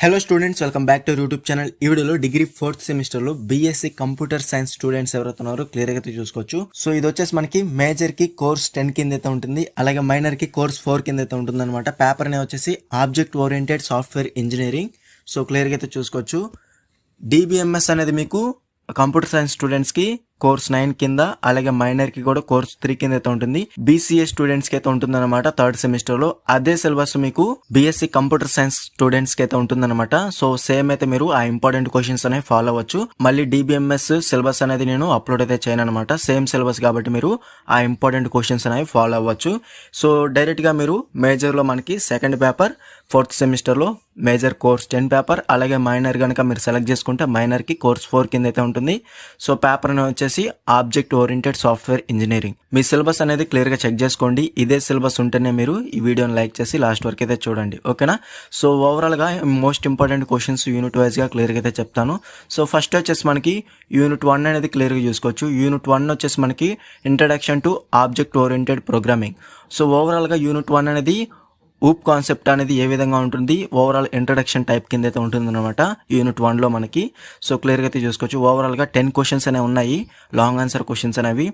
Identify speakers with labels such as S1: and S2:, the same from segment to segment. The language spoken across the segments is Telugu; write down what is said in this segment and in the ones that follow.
S1: Hello students, welcome back to YouTube channel. ఈ వీడియోలో డిగ్రీ 4th సెమిస్టర్లో బీఎస్సీ కంప్యూటర్ సైన్స్ స్టూడెంట్స్ ఎవరైతే ఉన్నారో క్లియర్గా అయితే చూసుకోవచ్చు. సో ఇది వచ్చేసి మనకి మేజర్ కి కోర్స్ 10 కింద అయితే ఉంటుంది, అలాగే మైనర్ కి కోర్స్ 4 కింద అయితే ఉంటుంది అనమాట. పేపర్ అనేది వచ్చేసి object oriented software engineering. So క్లియర్గా అయితే చూసుకోవచ్చు. డిబిఎంఎస్ అనేది మీకు కంప్యూటర్ సైన్స్ స్టూడెంట్స్ కి కోర్స్ 9 కింద, అలాగే మైనర్ కి కూడా కోర్స్ 3 కింద అయితే ఉంటుంది. బీసీఏ స్టూడెంట్స్ కి అయితే ఉంటుంది అనమాట 3rd సెమిస్టర్ లో. అదే సిలబస్ మీకు బీఎస్సీ కంప్యూటర్ సైన్స్ స్టూడెంట్స్ కి అయితే ఉంటుంది అనమాట. సో సేమ్ అయితే మీరు ఆ ఇంపార్టెంట్ క్వశ్చన్స్ అనేవి ఫాలో అవ్వచ్చు. మళ్ళీ డిబిఎంఎస్ సిలబస్ అనేది నేను అప్లోడ్ అయితే చేయను అనమాట. సేమ్ సిలబస్ కాబట్టి మీరు ఆ ఇంపార్టెంట్ క్వశ్చన్స్ అనేవి ఫాలో అవ్వచ్చు. సో డైరెక్ట్ గా మీరు మేజర్ లో మనకి సెకండ్ పేపర్ 4th సెమిస్టర్ లో మేజర్ కోర్స్ 10 పేపర్, అలాగే మైనర్ కనుక మీరు సెలెక్ట్ చేసుకుంటే మైనర్ కి కోర్స్ 4 కింద అయితే ఉంటుంది. సో పేపర్ అనేది వచ్చేసి ఆబ్జెక్ట్ ఓరియంటెడ్ సాఫ్ట్వేర్ ఇంజనీరింగ్. మీ సిలబస్ అనేది క్లియర్ గా చెక్ చేసుకోండి. ఇదే సిలబస్ ఉంటేనే మీరు ఈ వీడియోని లైక్ చేసి లాస్ట్ వరకు అయితే చూడండి, ఓకేనా. సో ఓవరాల్ గా most important questions unit wise గా క్లియర్ గా అయితే చెప్తాను. సో ఫస్ట్ వచ్చేసి మనకి యూనిట్ 1 అనేది క్లియర్ గా చూసుకోవచ్చు. యూనిట్ 1 వచ్చేసి మనకి introduction to object oriented programming. So overall గా యూనిట్ 1 అనేది ఊప్ కాన్సెప్ట్ అనేది ఏ విధంగా ఉంటుంది, ఓవరాల్ ఇంట్రడక్షన్ టైప్ కింద అయితే ఉంటుంది అనమాట యూనిట్ 1 లో మనకి. సో క్లియర్గా అయితే చూసుకోవచ్చు. ఓవరాల్ గా 10 క్వశ్చన్స్ అనేవి ఉన్నాయి, లాంగ్ ఆన్సర్ క్వశ్చన్స్ అనేవి.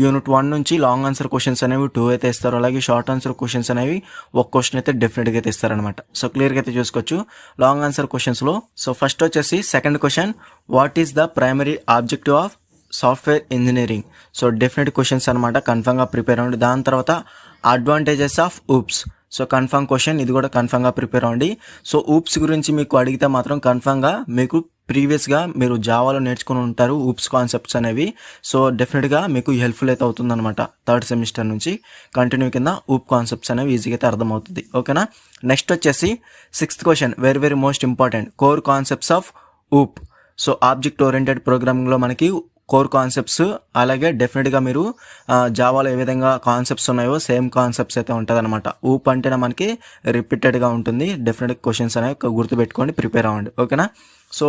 S1: యూనిట్ 1 నుంచి లాంగ్ ఆన్సర్ క్వశ్చన్స్ అనేవి 2 అయితే ఇస్తారు, అలాగే షార్ట్ ఆన్సర్ క్వశ్చన్స్ అనేవి ఒక క్వశ్చన్ అయితే డెఫినెట్గా అయితే ఇస్తారనమాట. సో క్లియర్గా అయితే చూసుకోవచ్చు లాంగ్ ఆన్సర్ క్వశ్చన్స్ లో. సో ఫస్ట్ వచ్చేసి second question, what is the primary objective of software engineering. So definite questions అనమాట, కన్ఫర్మ్ గా ప్రిపేర్ అవ్వండి. దాని తర్వాత advantages of oops. So confirm question, ఇది కూడా కన్ఫర్మ్ గా ప్రిపేర్ అవ్వండి. సో ఊప్స్ గురించి మీకు అడిగితే మాత్రం కన్ఫర్మ్ గా మీకు ప్రీవియస్ గా మీరు జావాలో నేర్చుకుని ఉంటారు ఊప్స్ కాన్సెప్ట్స్ అనేవి. సో డెఫినెట్ గా మీకు హెల్ప్ఫుల్ అయితే అవుతుంది అనమాట. 3rd సెమిస్టర్ నుంచి కంటిన్యూ కింద ఊప్ కాన్సెప్ట్స్ అనేవి ఈజీగా అయితే అర్థమవుతుంది, ఓకేనా. నెక్స్ట్ వచ్చేసి 6th question, very most important, core concepts of OOP. So object oriented programming లో మనకి కోర్ కాన్సెప్ట్స్, అలాగే డెఫినెట్గా మీరు జావాలో ఏ విధంగా కాన్సెప్ట్స్ ఉన్నాయో సేమ్ కాన్సెప్ట్స్ అయితే ఉంటుంది అనమాట. ఊప్ అంటేనే మనకి రిపీటెడ్గా ఉంటుంది. డెఫినెట్ క్వశ్చన్స్ అనేవి గుర్తుపెట్టుకొని ప్రిపేర్ అవ్వండి, ఓకేనా. సో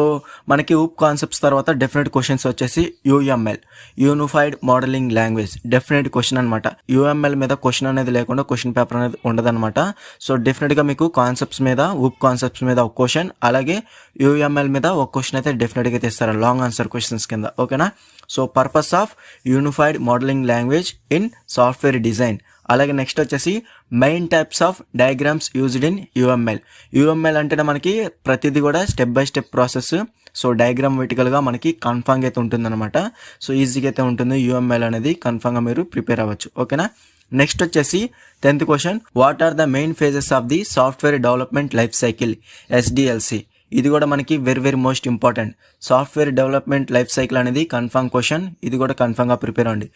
S1: మనకి ఊప్ కాన్సెప్ట్స్ తర్వాత డెఫినెట్ క్వశ్చన్స్ వచ్చేసి UML, unified modelling language. Definite question అనమాట. యూఎంఎల్ మీద క్వశ్చన్ అనేది లేకుండా క్వశ్చన్ పేపర్ అనేది ఉండదన్నమాట. సో డెఫినెట్గా మీకు కాన్సెప్ట్స్ మీద, ఊప్ కాన్సెప్ట్స్ మీద ఒక క్వశ్చన్, అలాగే యూఎంఎల్ మీద ఒక క్వశ్చన్ అయితే డెఫినెట్గా తెస్తారు లాంగ్ ఆన్సర్ క్వశ్చన్స్ కింద, ఓకేనా. So purpose of unified modelling language in software design. అలాగే నెక్స్ట్ వచ్చేసి main types of diagrams used in UML. UML అంటేనే మనకి ప్రతిదీ కూడా step by step process. So diagram గా మనకి కన్ఫర్మ్ అయితే ఉంటుంది అనమాట. సో ఈజీగా అయితే ఉంటుంది యూఎంఎల్ అనేది, కన్ఫర్మ్ గా మీరు ప్రిపేర్ అవ్వచ్చు, ఓకేనా. నెక్స్ట్ వచ్చేసి 10th question, what are the main phases of the software development life cycle, SDLC. ఇది కూడా మనకి very most important. Software development life cycle అనేది కన్ఫర్మ్ క్వశ్చన్, ఇది కూడా కన్ఫర్మ్ గా ప్రిపేర్ అవ్వండి.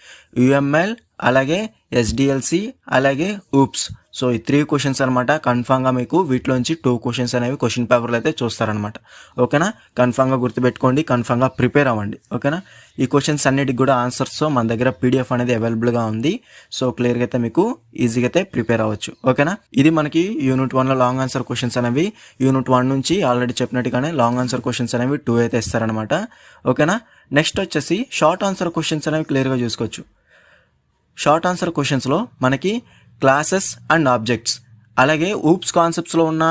S1: యూఎంఎల్, అలాగే ఎస్డిఎల్సి, అలాగే ఊప్స్. సో ఈ 3 క్వశ్చన్స్ అనమాట. కన్ఫర్మ్ గా మీకు వీటిలోంచి 2 క్వశ్చన్స్ అనేవి క్వశ్చన్ పేపర్లో అయితే చూస్తారనమాట, ఓకేనా. కన్ఫర్మ్ గా గుర్తుపెట్టుకోండి, కన్ఫర్మ్ గా ప్రిపేర్ అవ్వండి, ఓకేనా. ఈ క్వశ్చన్స్ అన్నిటికి కూడా ఆన్సర్స్ మన దగ్గర పీడిఎఫ్ అనేది అవైలబుల్ గా ఉంది. సో క్లియర్ గా అయితే మీకు ఈజీగా అయితే ప్రిపేర్ అవ్వచ్చు, ఓకేనా. ఇది మనకి యూనిట్ 1 లో లాంగ్ ఆన్సర్ క్వశ్చన్స్ అనేవి. యూనిట్ 1 నుంచి ఆల్రెడీ చెప్పినట్టుగానే లాంగ్ ఆన్సర్ క్వశ్చన్స్ అనేవి 2 అయితే ఇస్తారనమాట, ఓకేనా. నెక్స్ట్ వచ్చేసి షార్ట్ ఆన్సర్ క్వశ్చన్స్ అనేవి క్లియర్ గా చూసుకోవచ్చు. షార్ట్ ఆన్సర్ క్వశ్చన్స్ లో మనకి క్లాసెస్ అండ్ ఆబ్జెక్ట్స్, అలాగే ఊప్స్ కాన్సెప్ట్స్ లో ఉన్న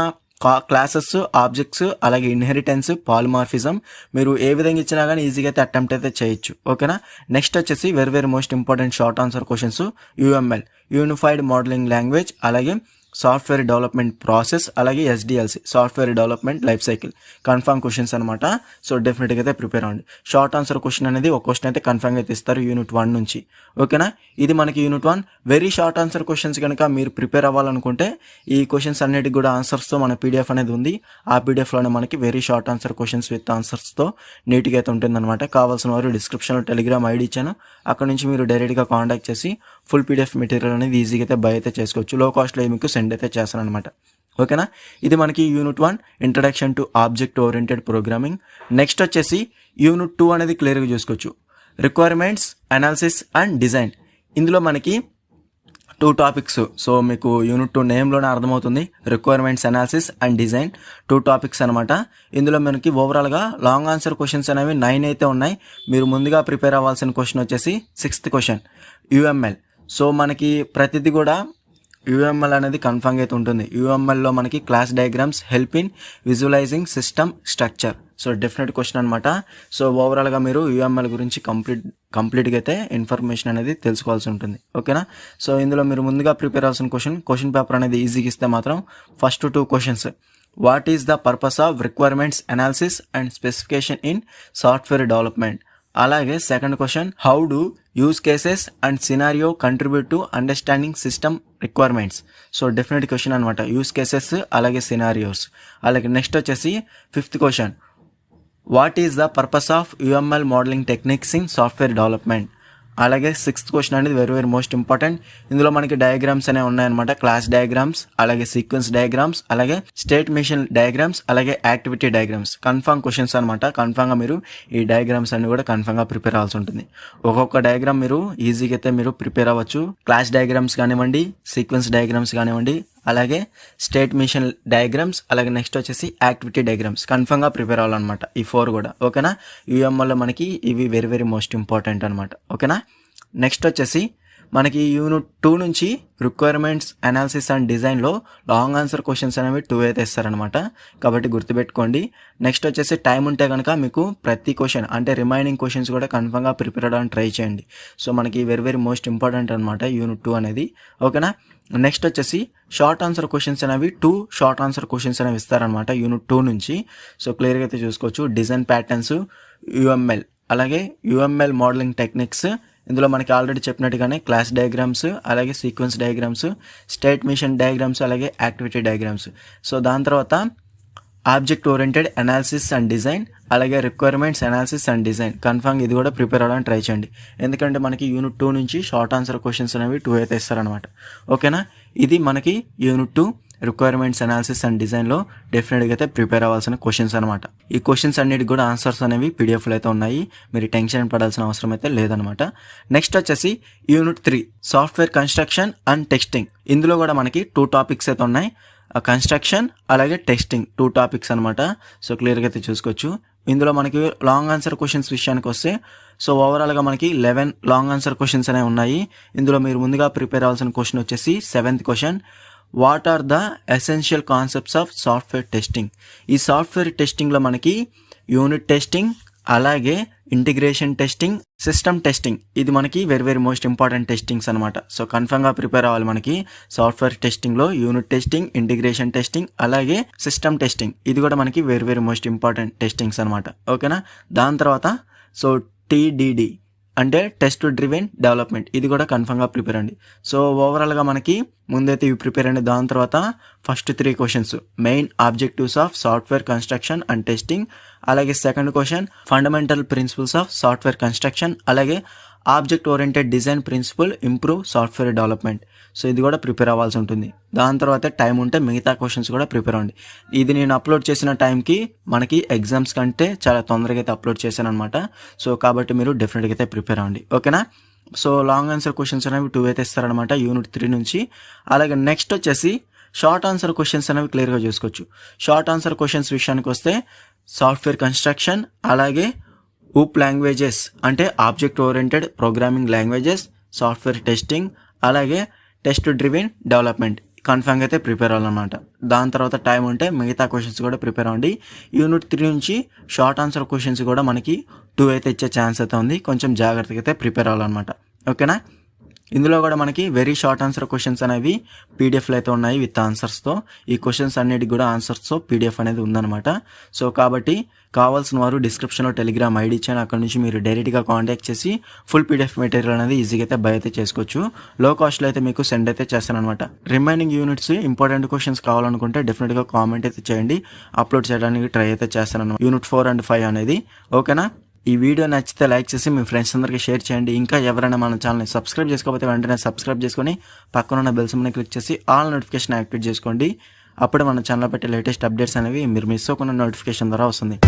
S1: క్లాసెస్, ఆబ్జెక్ట్స్, అలాగే ఇన్హెరిటెన్స్, పాలిమార్ఫిజం మీరు ఏ విధంగా ఇచ్చినా కానీ ఈజీగా అయితే అటెంప్ట్ అయితే చేయొచ్చు, ఓకేనా. నెక్స్ట్ వచ్చేసి very most important short answer questions, UML, unified modelling language, అలాగే సాఫ్ట్వేర్ డెవలప్మెంట్ ప్రాసెస్, అలాగే SDLC, software development life cycle. Confirm questions అనమాట. సో డెఫినెట్గా అయితే ప్రిపేర్ అవ్వండి. షార్ట్ ఆన్సర్ క్వశ్చన్ అనేది ఒక క్వశ్చన్ అయితే కన్ఫర్మ్ అయితే ఇస్తారు యూనిట్ 1 నుంచి, ఓకేనా. ఇది మనకి unit 1. Very short answer questions కనుక మీరు ప్రిపేర్ అవ్వాలనుకుంటే ఈ క్వశ్చన్స్ అన్నిటికి కూడా ఆన్సర్స్తో మన పీడిఎఫ్ అనేది ఉంది. ఆ పీడిఎఫ్లోనే మనకి very short answer questions with ఆన్సర్స్తో నీట్గా అయితే ఉంటుంది అనమాట. కావాల్సిన వారు డిస్క్రిప్షన్లో టెలిగ్రామ్ ఐడి ఇచ్చాను, అక్కడ నుంచి మీరు డైరెక్ట్గా కాంటాక్ట్ చేసి ఫుల్ పీడిఎఫ్ మెటీరియల్ అనేది ఈజీగా అయితే బై అయితే చేసుకోవచ్చు. లో కాస్ట్లో మీకు సెండ్ అయితే చేస్తాను అనమాట, ఓకేనా. ఇది మనకి unit 1 introduction to object oriented programming. Next వచ్చేసి యూనిట్ 2 అనేది క్లియర్గా చూసుకోవచ్చు. Requirements, analysis and design. ఇందులో మనకి 2 టాపిక్స్. సో మీకు యూనిట్ 2 నేమ్లోనే అర్థమవుతుంది. Requirements, analysis and design 2 topics అనమాట. ఇందులో మనకి ఓవరాల్గా లాంగ్ ఆన్సర్ క్వశ్చన్స్ అనేవి 9 అయితే ఉన్నాయి. మీరు ముందుగా ప్రిపేర్ అవ్వాల్సిన క్వశ్చన్ వచ్చేసి 6th క్వశ్చన్, యూఎంఎల్. సో మనకి ప్రతిదీ కూడా యూఎంఎల్ అనేది కన్ఫర్మ్ అయితే ఉంటుంది. యూఎంఎల్లో మనకి class diagrams help in visualising system structure. So definite question అనమాట. సో ఓవరాల్గా మీరు యూఎంఎల్ గురించి కంప్లీట్గా అయితే ఇన్ఫర్మేషన్ అనేది తెలుసుకోవాల్సి ఉంటుంది. ఓకేనా. సో ఇందులో మీరు ముందుగా ప్రిపేర్ అవ్వాల్సిన క్వశ్చన్ పేపర్ అనేది ఈజీగా ఇస్తే మాత్రం first 2 questions what is the purpose of requirements analysis and specification in software development. అలాగే second question how do use cases and scenario contribute to understanding system requirements. So definite question అనమాట, యూజ్ కేసెస్ అలాగే సినారియోస్. అలాగే నెక్స్ట్ వచ్చేసి 5th question what is the purpose of UML modelling techniques in software development. అలాగే 6th క్వశ్చన్ అనేది వెరీ మోస్ట్ ఇంపార్టెంట్. ఇందులో మనకి డయాగ్రామ్స్ అనేవి ఉన్నాయన్నమాట, క్లాస్ డయాగ్రామ్స్ అలాగే సీక్వెన్స్ డయాగ్రామ్స్ అలాగే స్టేట్ మెషిన్ డయాగ్రామ్స్ అలాగే యాక్టివిటీ డయాగ్రామ్స్. కన్ఫర్మ్ క్వశ్చన్స్ అనమాట. కన్ఫర్మ్గా మీరు ఈ డయాగ్రామ్స్ అన్ని కూడా కన్ఫర్మ్గా ప్రిపేర్ అవ్వాల్సి ఉంటుంది. ఒక్కొక్క డయాగ్రామ్ మీరు ఈజీగా అయితే మీరు ప్రిపేర్ అవ్వచ్చు. క్లాస్ డయాగ్రామ్స్ కానివ్వండి, సీక్వెన్స్ డయాగ్రామ్స్ కానివ్వండి, అలాగే స్టేట్ మిషన్ డయాగ్రామ్స్, అలాగే నెక్స్ట్ వచ్చేసి యాక్టివిటీ డయాగ్రామ్స్. కన్ఫర్మ్గా ప్రిపేర్ అవ్వాలన్నమాట ఈ 4 కూడా. ఓకేనా. యూఎంఎల్లో మనకి ఇవి వెరీ మోస్ట్ ఇంపార్టెంట్ అనమాట. ఓకేనా. నెక్స్ట్ వచ్చేసి మనకి యూనిట్ 2 నుంచి రిక్వైర్మెంట్స్ అనాలిసిస్ అండ్ డిజైన్లో లాంగ్ ఆన్సర్ క్వశ్చన్స్ అనేవి 2 అయితే ఇస్తారనమాట, కాబట్టి గుర్తుపెట్టుకోండి. నెక్స్ట్ వచ్చేసి టైం ఉంటే కనుక మీకు ప్రతి క్వశ్చన్ అంటే రిమైనింగ్ క్వశ్చన్స్ కూడా కన్ఫర్మ్గా ప్రిపేర్ అవ్వడానికి ట్రై చేయండి. సో మనకి వెరీ మోస్ట్ ఇంపార్టెంట్ అనమాట యూనిట్ 2 అనేది. ఓకేనా. నెక్స్ట్ వచ్చేసి షార్ట్ ఆన్సర్ క్వశ్చన్స్ అనేవి 2 షార్ట్ ఆన్సర్ క్వశ్చన్స్ అనేవి ఇస్తారనమాట యూనిట్ 2 నుంచి. సో క్లియర్గా అయితే చూసుకోవచ్చు. డిజైన్ ప్యాటర్న్స్, యూఎంఎల్ అలాగే యూఎంఎల్ మోడలింగ్ టెక్నిక్స్. ఇందులో మనకి ఆల్రెడీ చెప్పినట్టుగానే క్లాస్ డయాగ్రామ్స్ అలాగే sequence diagrams, state machine diagrams అలాగే యాక్టివిటీ డయాగ్రామ్స్. సో దాని తర్వాత object oriented analysis and design అలాగే requirements analysis and design. Confirm ఇది కూడా ప్రిపేర్ అవ్వడానికి ట్రై చేయండి, ఎందుకంటే మనకి యూనిట్ 2 నుంచి షార్ట్ ఆన్సర్ క్వశ్చన్స్ అనేవి 2 అయితే ఇస్తారనమాట. ఓకేనా. ఇది మనకి యూనిట్ 2 రిక్వైర్మెంట్స్ అనాలిసిస్ అండ్ డిజైన్లో డెఫినెట్గా అయితే ప్రిపేర్ అవ్వాల్సిన క్వశ్చన్స్ అనమాట. ఈ క్వశ్చన్స్ అన్నిటికి కూడా ఆన్సర్స్ అనేవి పీడిఎఫ్లో అయితే ఉన్నాయి, మీరు టెన్షన్ పడాల్సిన అవసరం అయితే లేదనమాట. నెక్స్ట్ వచ్చేసి unit 3 software construction and testing. ఇందులో కూడా మనకి 2 టాపిక్స్ అయితే ఉన్నాయి, కన్స్ట్రక్షన్ అలాగే టెస్టింగ్ 2 టాపిక్స్ అనమాట. సో క్లియర్గా అయితే చూసుకోవచ్చు. ఇందులో మనకి లాంగ్ ఆన్సర్ క్వశ్చన్స్ విషయానికి వస్తే సో ఓవరాల్గా మనకి 11 లాంగ్ ఆన్సర్ క్వశ్చన్స్ అనేవి ఉన్నాయి. ఇందులో మీరు ముందుగా ప్రిపేర్ అవ్వాల్సిన క్వశ్చన్ వచ్చేసి 7th question what are the essential concepts of software testing. ఈ సాఫ్ట్వేర్ టెస్టింగ్లో మనకి యూనిట్ టెస్టింగ్ అలాగే ఇంటిగ్రేషన్ టెస్టింగ్, సిస్టమ్ టెస్టింగ్, ఇది మనకి వెరీ మోస్ట్ ఇంపార్టెంట్ టెస్టింగ్స్ అనమాట. సో కన్ఫర్మ్గా ప్రిపేర్ అవ్వాలి మనకి సాఫ్ట్వేర్ టెస్టింగ్లో యూనిట్ టెస్టింగ్, ఇంటిగ్రేషన్ టెస్టింగ్ అలాగే సిస్టమ్ టెస్టింగ్. ఇది కూడా మనకి వెరీ మోస్ట్ ఇంపార్టెంట్ టెస్టింగ్స్ అనమాట. ఓకేనా. దాని తర్వాత సో TDD అంటే టెస్ట్ డ్రివెన్ డెవలప్మెంట్, ఇది కూడా కన్ఫర్మ్గా ప్రిపేర్ అండి. సో ఓవరాల్గా మనకి ముందైతే ఇవి ప్రిపేర్ అండి. దాని తర్వాత first 3 questions main objectives of software construction and testing, అలాగే second question fundamental principles of software construction, అలాగే object oriented design principle improve software development. So ఇది కూడా ప్రిపేర్ అవ్వాల్సి ఉంటుంది. దాని తర్వాత టైం ఉంటే మిగతా క్వశ్చన్స్ కూడా ప్రిపేర్ అవ్వండి. ఇది నేను అప్లోడ్ చేసిన టైంకి మనకి ఎగ్జామ్స్ కంటే చాలా తొందరగా అయితే అప్లోడ్ చేశాను అనమాట. సో కాబట్టి మీరు డెఫినెట్గా అయితే ప్రిపేర్ అవ్వండి. ఓకేనా. సో లాంగ్ ఆన్సర్ క్వశ్చన్స్ అనేవి 2 అయితే ఇస్తారనమాట యూనిట్ 3 నుంచి. అలాగే నెక్స్ట్ వచ్చేసి షార్ట్ ఆన్సర్ క్వశ్చన్స్ అనేవి క్లియర్గా చూసుకోవచ్చు. షార్ట్ ఆన్సర్ క్వశ్చన్స్ విషయానికి వస్తే సాఫ్ట్వేర్ కన్స్ట్రక్షన్ అలాగే ఊప్ లాంగ్వేజెస్ అంటే object oriented programming languages, software testing అలాగే టెస్ట్ డ్రివెన్ డెవలప్మెంట్ కన్ఫర్మ్గా అయితే ప్రిపేర్ అవ్వాలన్నమాట. దాని తర్వాత టైం ఉంటే మిగతా క్వశ్చన్స్ కూడా ప్రిపేర్ అవ్వండి. యూనిట్ 3 నుంచి షార్ట్ ఆన్సర్ క్వశ్చన్స్ కూడా మనకి 2 అయితే ఇచ్చే ఛాన్స్ అయితే ఉంది, కొంచెం జాగ్రత్తగా అయితే ప్రిపేర్ అవ్వాలన్నమాట. ఓకేనా. ఇందులో కూడా మనకి వెరీ షార్ట్ ఆన్సర్ క్వశ్చన్స్ అనేవి పీడిఎఫ్లో అయితే ఉన్నాయి విత్ ఆన్సర్స్తో. ఈ క్వశ్చన్స్ అన్నిటికి కూడా ఆన్సర్స్తో పీడిఎఫ్ అనేది ఉందన్నమాట. సో కాబట్టి కావాల్సిన వారు డిస్క్రిప్షన్లో టెలిగ్రామ్ ఐడి ఇచ్చాను, అక్కడ నుంచి మీరు డైరెక్ట్గా కాంటాక్ట్ చేసి ఫుల్ పీడిఎఫ్ మెటీరియల్ అనేది ఈజీగా అయితే బై అయితే చేసుకోవచ్చు. లో కాస్ట్లో అయితే మీకు సెండ్ అయితే చేస్తాను అనమాట. రిమైనింగ్ యూనిట్స్ ఇంపార్టెంట్ క్వశ్చన్స్ కావాలనుకుంటే డెఫినెట్గా కామెంట్ అయితే చేయండి, అప్లోడ్ చేయడానికి ట్రై అయితే చేస్తాను అనమాట యూనిట్ 4 and 5 అనేది. ఓకేనా. ఈ వీడియో నచ్చితే లైక్ చేసి మీ ఫ్రెండ్స్ అందరికీ షేర్ చేయండి. ఇంకా ఎవరైనా మన ఛానల్ని సబ్స్క్రైబ్ చేసుకోకపోతే వెంటనే సబ్స్క్రైబ్ చేసుకొని పక్కనున్న బెల్ సింబల్ని క్లిక్ చేసి ఆల్ నోటిఫికేషన్ యాక్టివేట్ చేసుకోండి. అప్పుడు మన ఛానల్ పెట్టే లేటెస్ట్ అప్డేట్స్ అనేవి మీరు మిస్ అవ్వకుండా నోటిఫికేషన్ ద్వారా వస్తుంది.